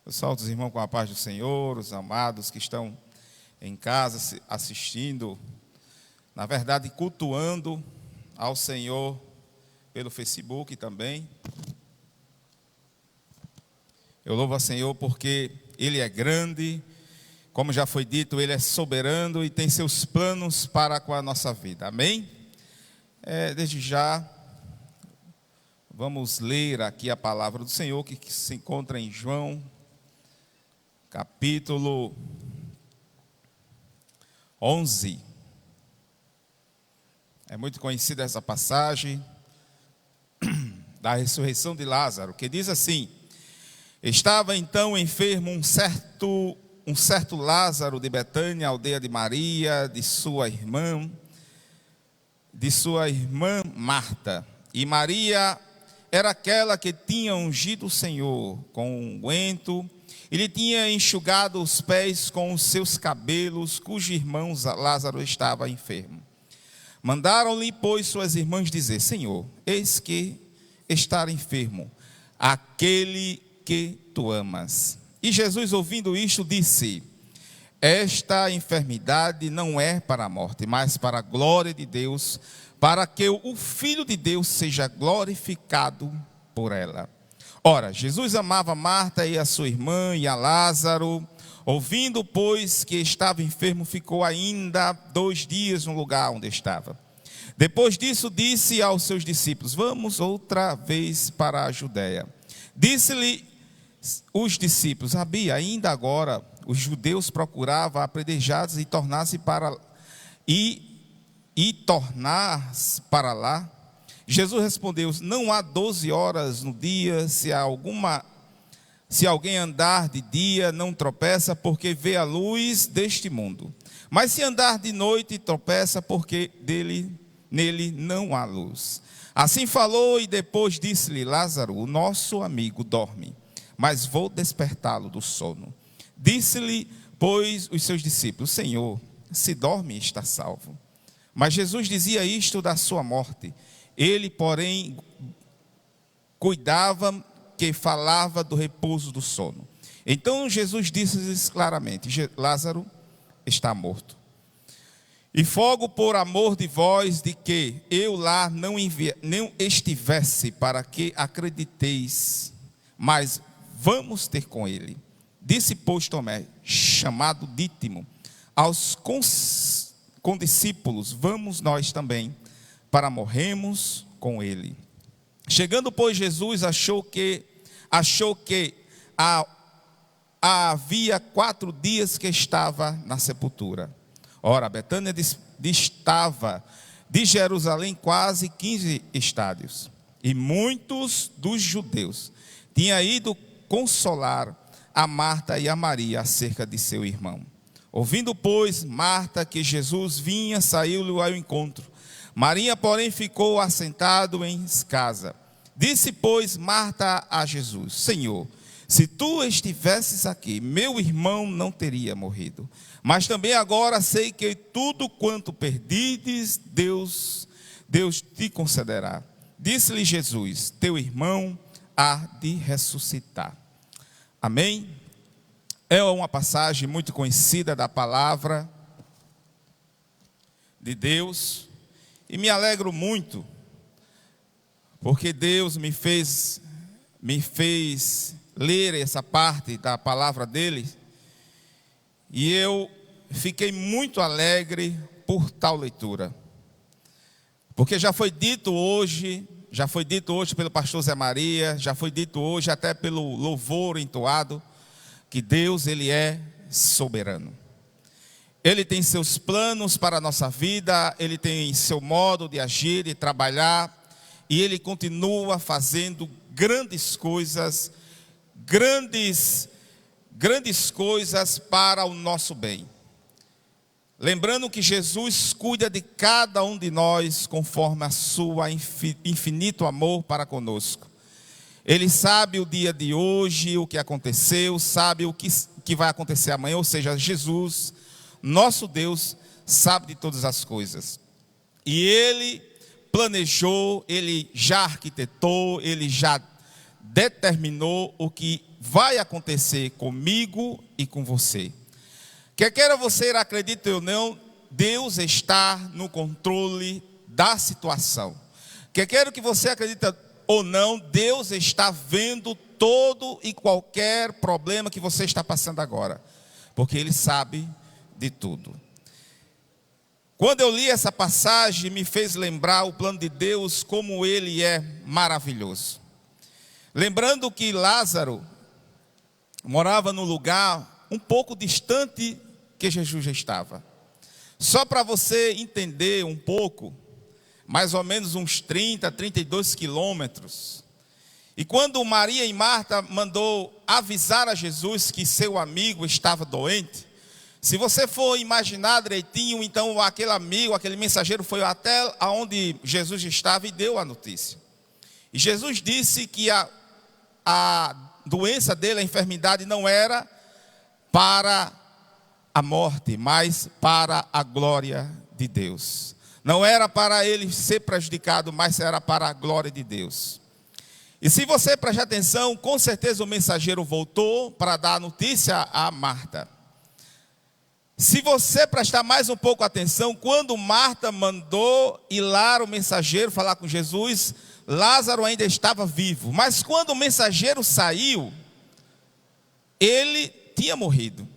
Eu saúdo os irmãos com a paz do Senhor, os amados que estão em casa assistindo, na verdade cultuando ao Senhor pelo Facebook também. Eu louvo ao Senhor porque Ele é grande, como já foi dito, Ele é soberano e tem seus planos para com a nossa vida, amém? Desde já, vamos ler aqui a palavra do Senhor que se encontra em João, capítulo 11. É muito conhecida essa passagem da ressurreição de Lázaro, que diz assim: estava então enfermo um certo Lázaro de Betânia, aldeia de Maria, de sua irmã Marta. E Maria era aquela que tinha ungido o Senhor com unguento, e lhe tinha enxugado os pés com os seus cabelos, cujo irmão Lázaro estava enfermo. Mandaram-lhe, pois, suas irmãs dizer: Senhor, eis que está enfermo aquele que tu amas. E Jesus, ouvindo isto, disse: esta enfermidade não é para a morte, mas para a glória de Deus, para que o Filho de Deus seja glorificado por ela. Ora, Jesus amava Marta e a sua irmã e a Lázaro. Ouvindo, pois, que estava enfermo, ficou ainda 2 dias no lugar onde estava. Depois disso, disse aos seus discípulos: vamos outra vez para a Judeia. Disse-lhe os discípulos: Rabi, ainda agora os judeus procuravam apedrejados e tornar-se para lá. Jesus respondeu: não há 12 horas no dia, se alguém andar de dia não tropeça, porque vê a luz deste mundo. Mas se andar de noite tropeça, porque nele não há luz. Assim falou e depois disse-lhe: Lázaro, o nosso amigo, dorme, mas vou despertá-lo do sono. Disse-lhe, pois, os seus discípulos: Senhor, se dorme, está salvo. Mas Jesus dizia isto da sua morte. Ele, porém, cuidava que falava do repouso do sono. Então Jesus disse-lhes claramente: Lázaro está morto. E fogo por amor de vós, de que eu lá não estivesse, para que acrediteis, mas vamos ter com ele. Disse, pois, Tomé, chamado Dídimo, aos condiscípulos: vamos nós também, para morrermos com ele. Chegando, pois, Jesus achou que havia 4 dias que estava na sepultura. Ora, Betânia distava de Jerusalém quase 15 estádios, e muitos dos judeus tinham ido consolar a Marta e a Maria acerca de seu irmão. Ouvindo, pois, Marta que Jesus vinha, saiu-lhe ao encontro. Maria, porém, ficou assentado em casa. Disse, pois, Marta a Jesus: Senhor, se tu estivesses aqui, meu irmão não teria morrido. Mas também agora sei que tudo quanto pedides, Deus te concederá. Disse-lhe Jesus: teu irmão há de ressuscitar. Amém? É uma passagem muito conhecida da palavra de Deus. E me alegro muito, porque Deus me fez ler essa parte da palavra dele, e eu fiquei muito alegre por tal leitura, porque já foi dito hoje pelo pastor Zé Maria, já foi dito hoje até pelo louvor entoado, que Deus, Ele é soberano. Ele tem seus planos para a nossa vida, Ele tem seu modo de agir e trabalhar, e Ele continua fazendo grandes coisas para o nosso bem. Lembrando que Jesus cuida de cada um de nós conforme a sua infinito amor para conosco. Ele sabe o dia de hoje, o que aconteceu, sabe o que vai acontecer amanhã, ou seja, Jesus, nosso Deus, sabe de todas as coisas. E Ele planejou, Ele já arquitetou, Ele já determinou o que vai acontecer comigo e com você. Quer queira você acredite ou não, Deus está no controle da situação. Quer queira que você acredite ou não, Deus está vendo todo e qualquer problema que você está passando agora, porque Ele sabe de tudo. Quando eu li essa passagem, me fez lembrar o plano de Deus, como Ele é maravilhoso. Lembrando que Lázaro morava num lugar um pouco distante que Jesus já estava. Só para você entender um pouco, mais ou menos uns 30, 32 quilômetros. E quando Maria e Marta mandou avisar a Jesus que seu amigo estava doente, se você for imaginar direitinho, então aquele amigo, aquele mensageiro foi até onde Jesus estava e deu a notícia. E Jesus disse que a doença dele, a enfermidade, não era para a morte, mas para a glória de Deus. Não era para ele ser prejudicado, mas era para a glória de Deus. E se você prestar atenção, com certeza o mensageiro voltou para dar a notícia a Marta. Se você prestar mais um pouco atenção, quando Marta mandou ir lá o mensageiro falar com Jesus, Lázaro ainda estava vivo. Mas quando o mensageiro saiu, ele tinha morrido.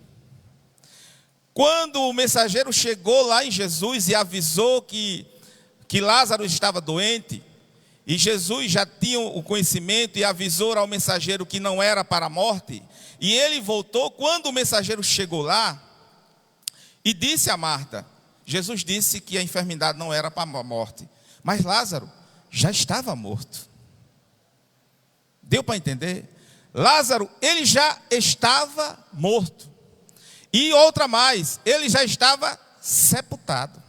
Quando o mensageiro chegou lá em Jesus e avisou que Lázaro estava doente, e Jesus já tinha o conhecimento e avisou ao mensageiro que não era para a morte, e ele voltou. Quando o mensageiro chegou lá e disse a Marta, Jesus disse que a enfermidade não era para a morte, mas Lázaro já estava morto. Deu para entender? Lázaro, ele já estava morto. E outra mais, ele já estava sepultado.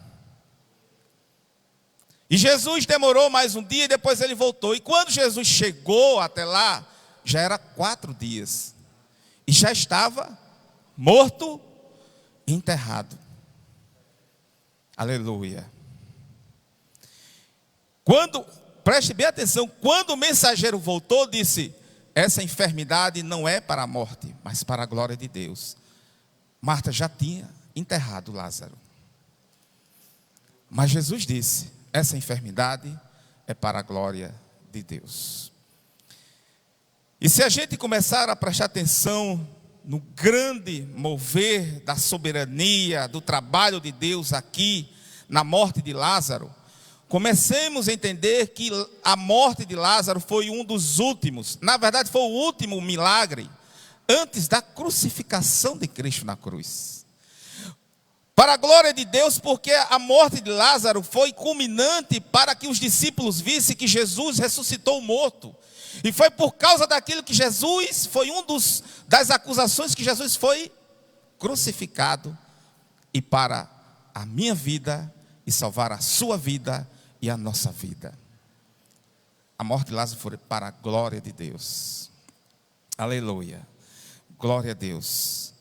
E Jesus demorou mais um dia e depois ele voltou. E quando Jesus chegou até lá, já era 4 dias. E já estava morto e enterrado. Aleluia. Preste bem atenção, quando o mensageiro voltou, disse: essa enfermidade não é para a morte, mas para a glória de Deus. Marta já tinha enterrado Lázaro. Mas Jesus disse: essa enfermidade é para a glória de Deus. E se a gente começar a prestar atenção no grande mover da soberania, do trabalho de Deus aqui, na morte de Lázaro, comecemos a entender que a morte de Lázaro foi um dos últimos, na verdade foi o último milagre, antes da crucificação de Cristo na cruz. Para a glória de Deus, porque a morte de Lázaro foi culminante para que os discípulos vissem que Jesus ressuscitou o morto. E foi por causa daquilo que Jesus, foi das acusações que Jesus foi crucificado. E para a minha vida e salvar a sua vida e a nossa vida. A morte de Lázaro foi para a glória de Deus. Aleluia. Glória a Deus.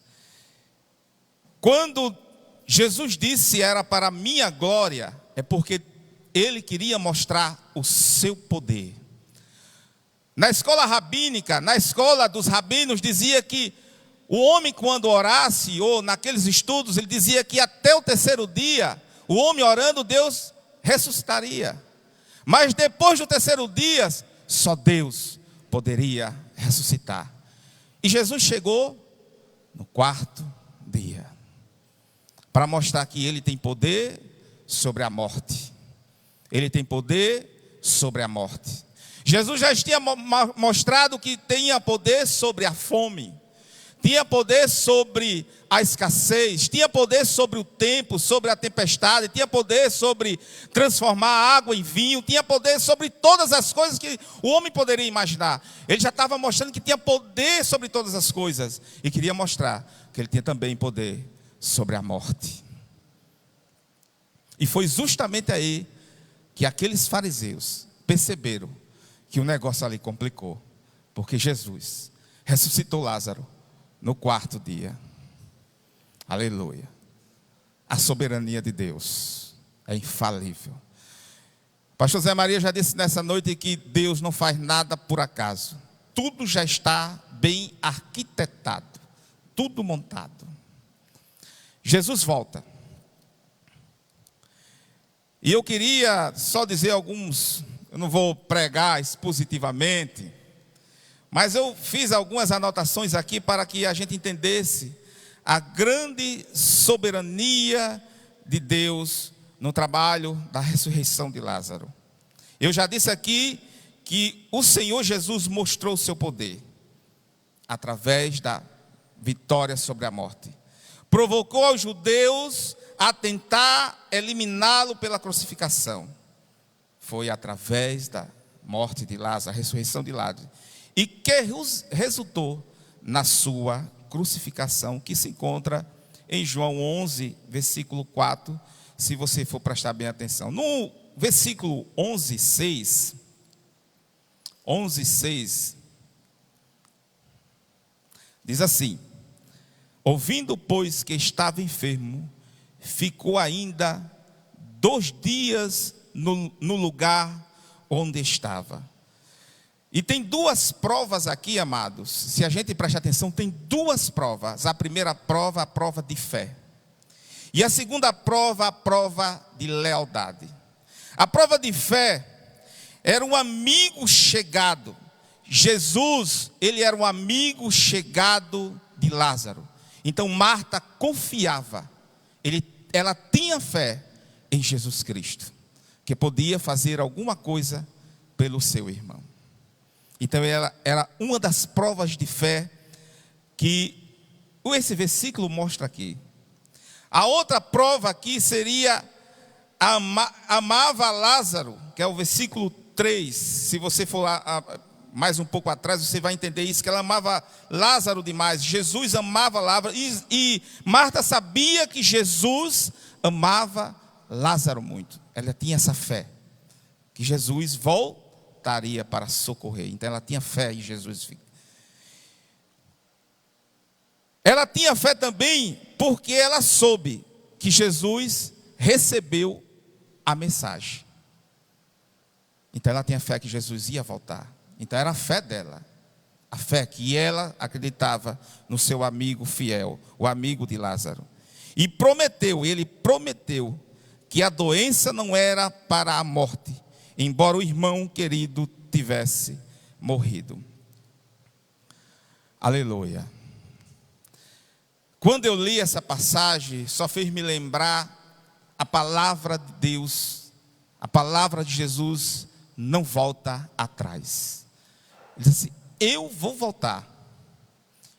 Quando Jesus disse era para a minha glória, é porque Ele queria mostrar o seu poder. Na escola rabínica, na escola dos rabinos, dizia que o homem quando orasse, ou naqueles estudos, ele dizia que até o 3º dia, o homem orando, Deus ressuscitaria. Mas depois do 3º dia, só Deus poderia ressuscitar. E Jesus chegou no 4º dia, para mostrar que Ele tem poder sobre a morte. Ele tem poder sobre a morte. Jesus já tinha mostrado que tinha poder sobre a fome, tinha poder sobre a escassez, tinha poder sobre o tempo, sobre a tempestade, tinha poder sobre transformar a água em vinho, tinha poder sobre todas as coisas que o homem poderia imaginar. Ele já estava mostrando que tinha poder sobre todas as coisas e queria mostrar que ele tinha também poder sobre a morte. E foi justamente aí que aqueles fariseus perceberam que o negócio ali complicou, porque Jesus ressuscitou Lázaro no 4º dia. Aleluia. A soberania de Deus é infalível. Pastor Zé Maria já disse nessa noite que Deus não faz nada por acaso. tudo já está bem arquitetado, tudo montado. Jesus volta. E eu queria só dizer alguns, eu não vou pregar expositivamente, mas eu fiz algumas anotações aqui para que a gente entendesse a grande soberania de Deus no trabalho da ressurreição de Lázaro. Eu já disse aqui que o Senhor Jesus mostrou o seu poder através da vitória sobre a morte. Provocou os judeus a tentar eliminá-lo pela crucificação. Foi através da morte de Lázaro, a ressurreição de Lázaro, e que resultou na sua crucificação, que se encontra em João 11, versículo 4, se você for prestar bem atenção. No versículo 11:6, diz assim: ouvindo, pois, que estava enfermo, ficou ainda 2 dias no lugar onde estava. E tem 2 provas aqui, amados. Se a gente prestar atenção, tem 2 provas. A primeira prova, a prova de fé. E a segunda prova, a prova de lealdade. A prova de fé era um amigo chegado. Jesus, ele era um amigo chegado de Lázaro. Então Marta confiava. Ela tinha fé em Jesus Cristo, que podia fazer alguma coisa pelo seu irmão. Então ela era uma das provas de fé que esse versículo mostra aqui. A outra prova aqui seria amava Lázaro, que é o versículo 3. Se você for mais um pouco atrás, você vai entender isso, que ela amava Lázaro demais. Jesus amava Lázaro, e Marta sabia que Jesus amava Lázaro muito. Ela tinha essa fé, que Jesus voltaria para socorrer. Então ela tinha fé em Jesus. Ela tinha fé também porque ela soube que Jesus recebeu a mensagem. Então ela tinha fé que Jesus ia voltar. Então era a fé dela, a fé que ela acreditava no seu amigo fiel, o amigo de Lázaro. E ele prometeu que a doença não era para a morte, embora o irmão querido tivesse morrido. Aleluia. Quando eu li essa passagem, só fez me lembrar a palavra de Deus, a palavra de Jesus não volta atrás. Ele disse assim: eu vou voltar.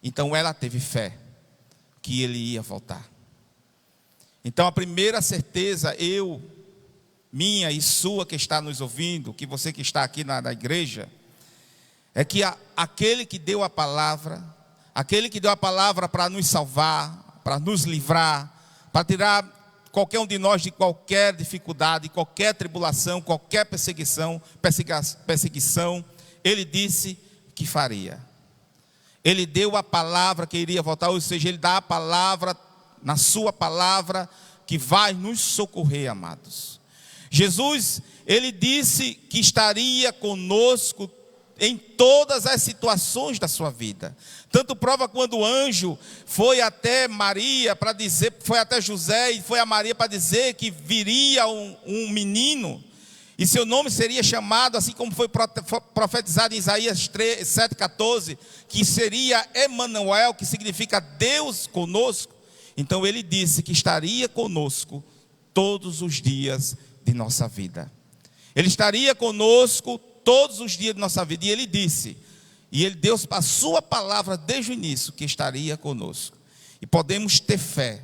Então ela teve fé que ele ia voltar. Então a primeira certeza, minha e sua que está nos ouvindo, que você que está aqui na igreja, é que aquele que deu a palavra, para nos salvar, para nos livrar, para tirar qualquer um de nós de qualquer dificuldade, qualquer tribulação, qualquer perseguição, ele disse que faria. Ele deu a palavra que iria voltar, ou seja, ele dá a palavra, na sua palavra, que vai nos socorrer, amados. Jesus, ele disse que estaria conosco em todas as situações da sua vida. Tanto prova quando o anjo foi até Maria para dizer, foi até José e foi a Maria para dizer que viria um menino, e seu nome seria chamado, assim como foi profetizado em Isaías 7,14, que seria Emanuel, que significa Deus conosco. Então ele disse que estaria conosco todos os dias de nossa vida. Ele estaria conosco todos os dias de nossa vida. E ele disse, e ele deu a sua palavra desde o início, que estaria conosco. E podemos ter fé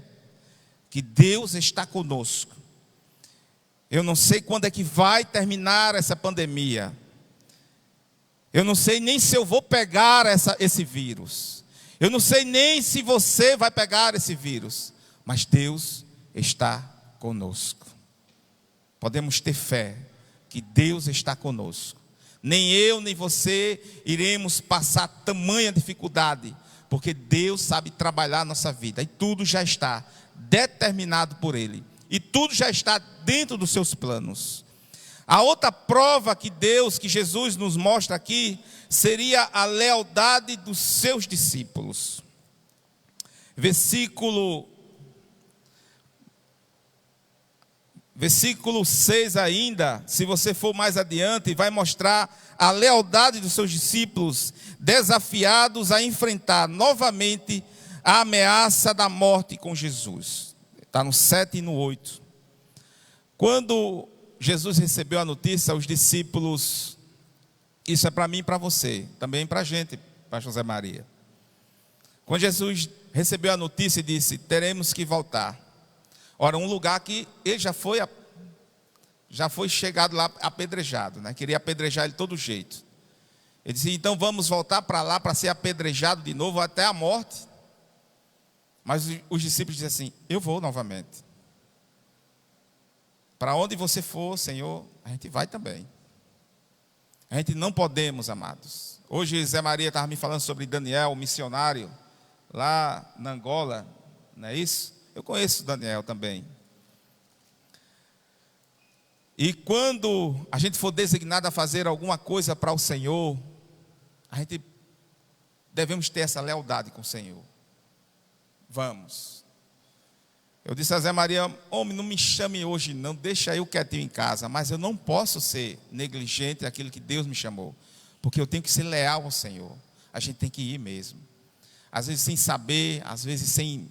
que Deus está conosco. Eu não sei quando é que vai terminar essa pandemia. Eu não sei nem se eu vou pegar esse vírus. Eu não sei nem se você vai pegar esse vírus. Mas Deus está conosco. Podemos ter fé que Deus está conosco. Nem eu, nem você iremos passar tamanha dificuldade, porque Deus sabe trabalhar a nossa vida. E tudo já está determinado por Ele. E tudo já está dentro dos seus planos. A outra prova que Jesus nos mostra aqui, seria a lealdade dos seus discípulos. Versículo 6 ainda, se você for mais adiante, vai mostrar a lealdade dos seus discípulos, desafiados a enfrentar novamente a ameaça da morte com Jesus. Está no 7 e no 8. Quando Jesus recebeu a notícia, os discípulos, isso é para mim e para você, também para a gente, para José Maria. Quando Jesus recebeu a notícia e disse, teremos que voltar. Ora, um lugar que ele já foi chegado lá apedrejado, né? Queria apedrejar ele de todo jeito. Ele disse, então vamos voltar para lá para ser apedrejado de novo até a morte. Mas os discípulos dizem assim, eu vou novamente. Para onde você for, Senhor, a gente vai também. A gente não podemos, amados. Hoje Zé Maria estava me falando sobre Daniel, missionário, lá na Angola, não é isso? Eu conheço Daniel também. E quando a gente for designado a fazer alguma coisa para o Senhor, a gente devemos ter essa lealdade com o Senhor. Vamos. Eu disse a Zé Maria, homem, não me chame hoje não, deixa eu quietinho em casa, mas eu não posso ser negligente daquilo que Deus me chamou, porque eu tenho que ser leal ao Senhor. A gente tem que ir mesmo. Às vezes sem saber, às vezes sem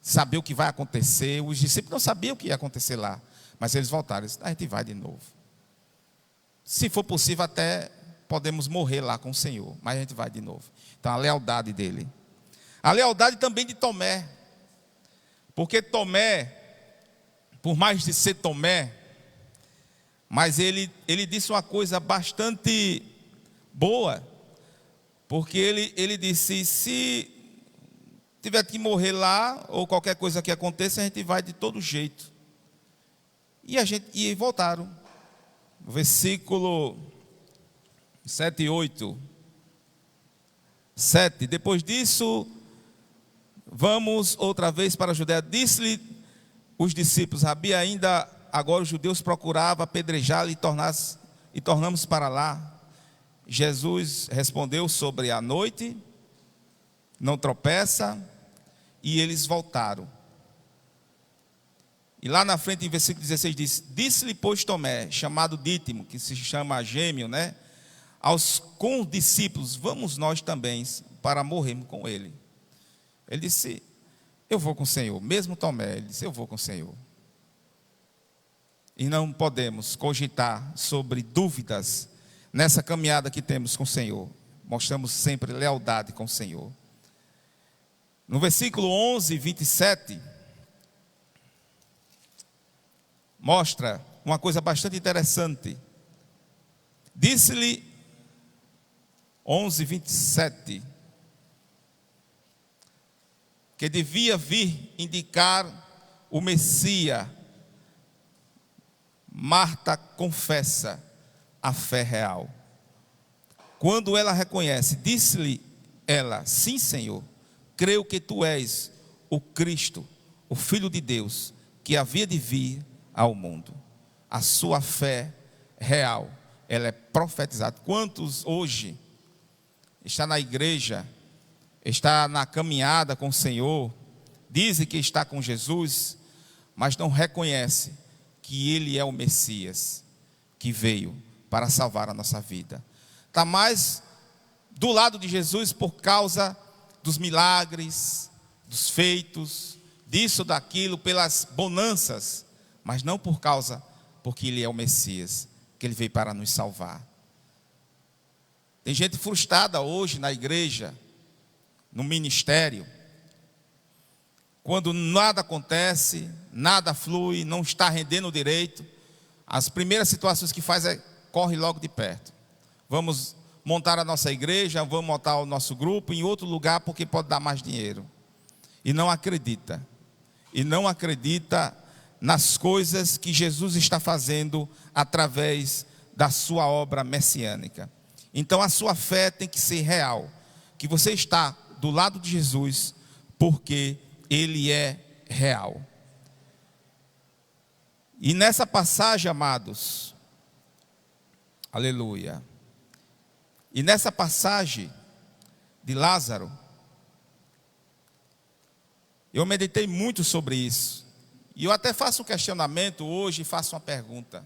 saber o que vai acontecer. Os discípulos não sabiam o que ia acontecer lá, mas eles voltaram, a gente vai de novo. Se for possível, até podemos morrer lá com o Senhor, mas a gente vai de novo. Então a lealdade dele. A lealdade também de Tomé. Porque Tomé, por mais de ser Tomé, mas ele disse uma coisa bastante boa. Porque ele disse, se tiver que morrer lá, ou qualquer coisa que aconteça, a gente vai de todo jeito. E voltaram. Versículo 7 e 8. 7. Depois disso, vamos outra vez para a Judéia. Disse-lhe os discípulos, Rabi, ainda agora os judeus procuravam apedrejá-lo e tornamos para lá. Jesus respondeu sobre a noite, não tropeça, e eles voltaram. E lá na frente, em versículo 16, diz, disse-lhe, pois, Tomé, chamado Dídimo, que se chama Gêmeo, né? Aos condiscípulos, vamos nós também para morrermos com ele. Ele disse, eu vou com o Senhor. Mesmo Tomé, ele disse, eu vou com o Senhor. E não podemos cogitar sobre dúvidas nessa caminhada que temos com o Senhor. Mostramos sempre lealdade com o Senhor. No versículo 11, 27, mostra uma coisa bastante interessante. Disse-lhe, 11, 27, que devia vir indicar o Messias. Marta confessa a fé real. Quando ela reconhece, disse-lhe ela, sim, Senhor, creio que tu és o Cristo, o Filho de Deus, que havia de vir ao mundo. A sua fé real, ela é profetizada. Quantos hoje está na igreja, está na caminhada com o Senhor, dizem que está com Jesus, mas não reconhece que Ele é o Messias, que veio para salvar a nossa vida. Está mais do lado de Jesus por causa dos milagres, dos feitos, disso, daquilo, pelas bonanças, mas não porque Ele é o Messias, que Ele veio para nos salvar. Tem gente frustrada hoje na igreja, no ministério, quando nada acontece, nada flui, não está rendendo direito, as primeiras situações que faz é corre logo de perto. Vamos montar a nossa igreja, vamos montar o nosso grupo em outro lugar porque pode dar mais dinheiro. E não acredita nas coisas que Jesus está fazendo através da sua obra messiânica. Então a sua fé tem que ser real, que você está do lado de Jesus porque Ele é real. E nessa passagem, amados, Aleluia. E nessa passagem de Lázaro, eu meditei muito sobre isso. E eu até faço um questionamento hoje e faço uma pergunta.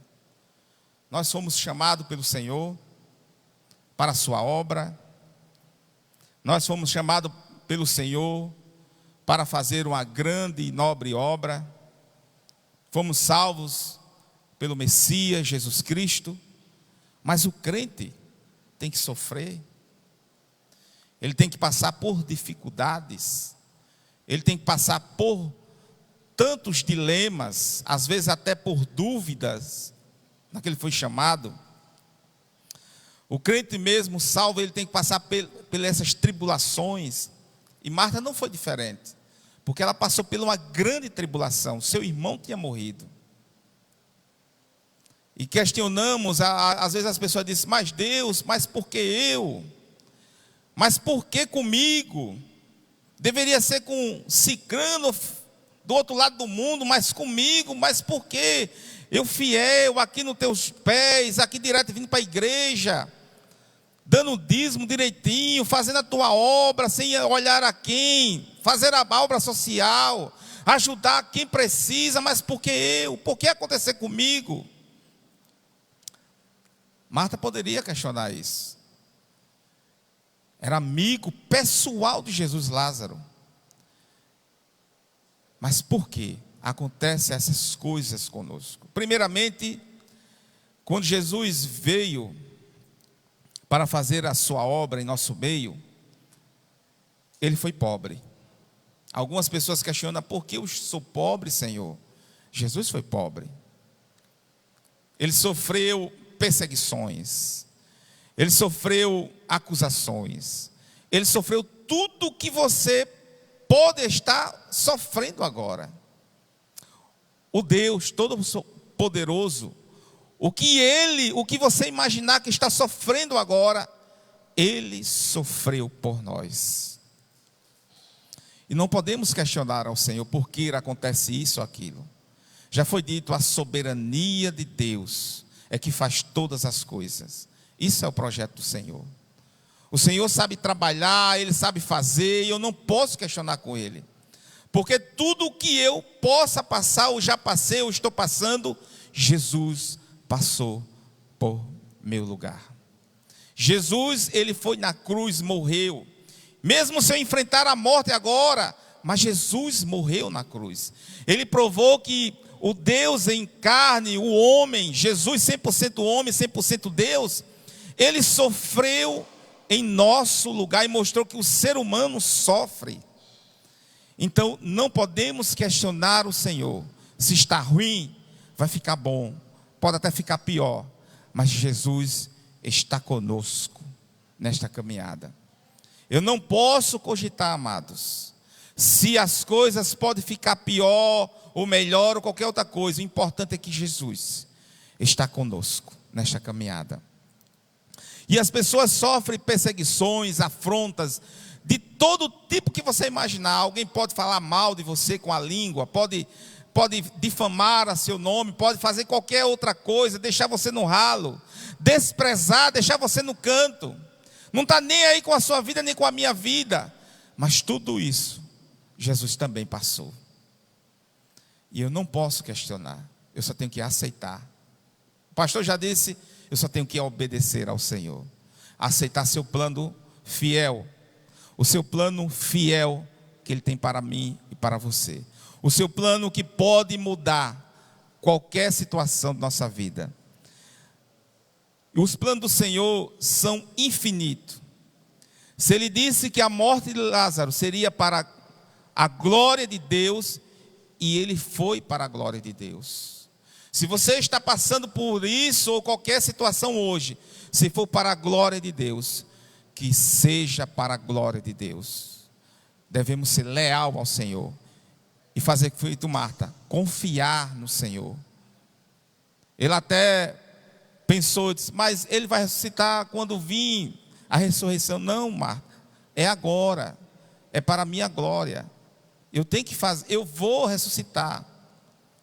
Nós fomos chamados pelo Senhor para a sua obra. Nós fomos chamados pelo Senhor para fazer uma grande e nobre obra. Fomos salvos pelo Messias, Jesus Cristo. Mas o crente tem que sofrer. Ele tem que passar por dificuldades. Ele tem que passar por tantos dilemas, às vezes até por dúvidas, naquele foi chamado. O crente mesmo salvo, ele tem que passar por essas tribulações. E Marta não foi diferente, porque ela passou por uma grande tribulação. Seu irmão tinha morrido. E questionamos, às vezes as pessoas dizem, mas Deus, mas por que eu? Mas por que comigo? Deveria ser com Cicrano do outro lado do mundo, mas comigo, mas por quê? Eu fiel, aqui nos teus pés, aqui direto vindo para a igreja, dando dízimo direitinho, fazendo a tua obra, sem olhar a quem, fazer a obra social, ajudar quem precisa, mas por que eu? Por que acontecer comigo? Marta poderia questionar isso. Era amigo pessoal de Jesus, Lázaro. Mas por que acontecem essas coisas conosco? Primeiramente, quando Jesus veio para fazer a sua obra em nosso meio, ele foi pobre. Algumas pessoas questionam, por que eu sou pobre, Senhor? Jesus foi pobre. Ele sofreu perseguições. Ele sofreu acusações. Ele sofreu tudo que você pode estar sofrendo agora. O Deus Todo-Poderoso, o que você imaginar que está sofrendo agora, Ele sofreu por nós. E não podemos questionar ao Senhor por que acontece isso ou aquilo. Já foi dito, a soberania de Deus é que faz todas as coisas. Isso é o projeto do Senhor. O Senhor sabe trabalhar, Ele sabe fazer, e eu não posso questionar com Ele. Porque tudo o que eu possa passar, eu já passei, eu estou passando, Jesus passou por meu lugar. Jesus, Ele foi na cruz, morreu. Mesmo se eu enfrentar a morte agora, mas Jesus morreu na cruz. Ele provou que o Deus em carne, o homem, Jesus 100% homem, 100% Deus, Ele sofreu em nosso lugar e mostrou que o ser humano sofre. Então não podemos questionar o Senhor. Se está ruim, vai ficar bom, pode até ficar pior, mas Jesus está conosco nesta caminhada. Eu não posso cogitar, amados, se as coisas podem ficar pior ou melhor ou qualquer outra coisa. O importante é que Jesus está conosco nesta caminhada. E as pessoas sofrem perseguições, afrontas, de todo tipo que você imaginar. Alguém pode falar mal de você com a língua, pode difamar a seu nome, pode fazer qualquer outra coisa, deixar você no ralo, desprezar, deixar você no canto. Não está nem aí com a sua vida, nem com a minha vida. Mas tudo isso, Jesus também passou. E eu não posso questionar, eu só tenho que aceitar. O pastor já disse, eu só tenho que obedecer ao Senhor. Aceitar seu plano fiel. O seu plano fiel que Ele tem para mim e para você. O seu plano que pode mudar qualquer situação da nossa vida. E os planos do Senhor são infinitos. Se Ele disse que a morte de Lázaro seria para a glória de Deus, e Ele foi para a glória de Deus. Se você está passando por isso ou qualquer situação hoje, se for para a glória de Deus, que seja para a glória de Deus. Devemos ser leal ao Senhor e fazer feito Marta, confiar no Senhor. Ele até pensou, disse, mas Ele vai ressuscitar quando vir a ressurreição. Não, Marta, é agora, é para a minha glória. Eu tenho que fazer, eu vou ressuscitar.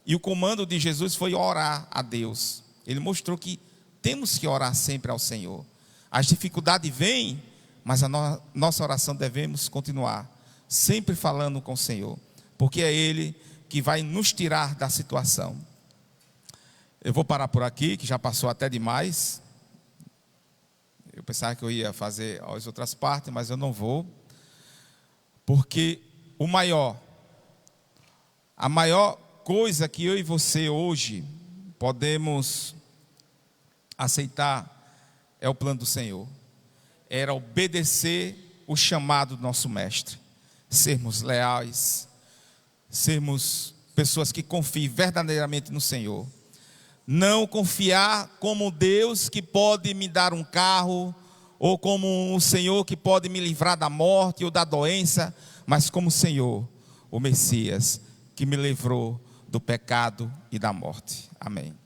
E o comando de Jesus foi orar a Deus. Ele mostrou que temos que orar sempre ao Senhor. As dificuldades vêm, mas a nossa oração devemos continuar, sempre falando com o Senhor, porque é Ele que vai nos tirar da situação. Eu vou parar por aqui, que já passou até demais. Eu pensava que eu ia fazer as outras partes, mas eu não vou, porque a maior coisa que eu e você hoje podemos aceitar é o plano do Senhor. Era obedecer o chamado do nosso mestre, sermos leais, sermos pessoas que confiem verdadeiramente no Senhor. Não confiar como Deus que pode me dar um carro, ou como o Senhor que pode me livrar da morte ou da doença, mas como o Senhor, o Messias, que me livrou do pecado e da morte. Amém.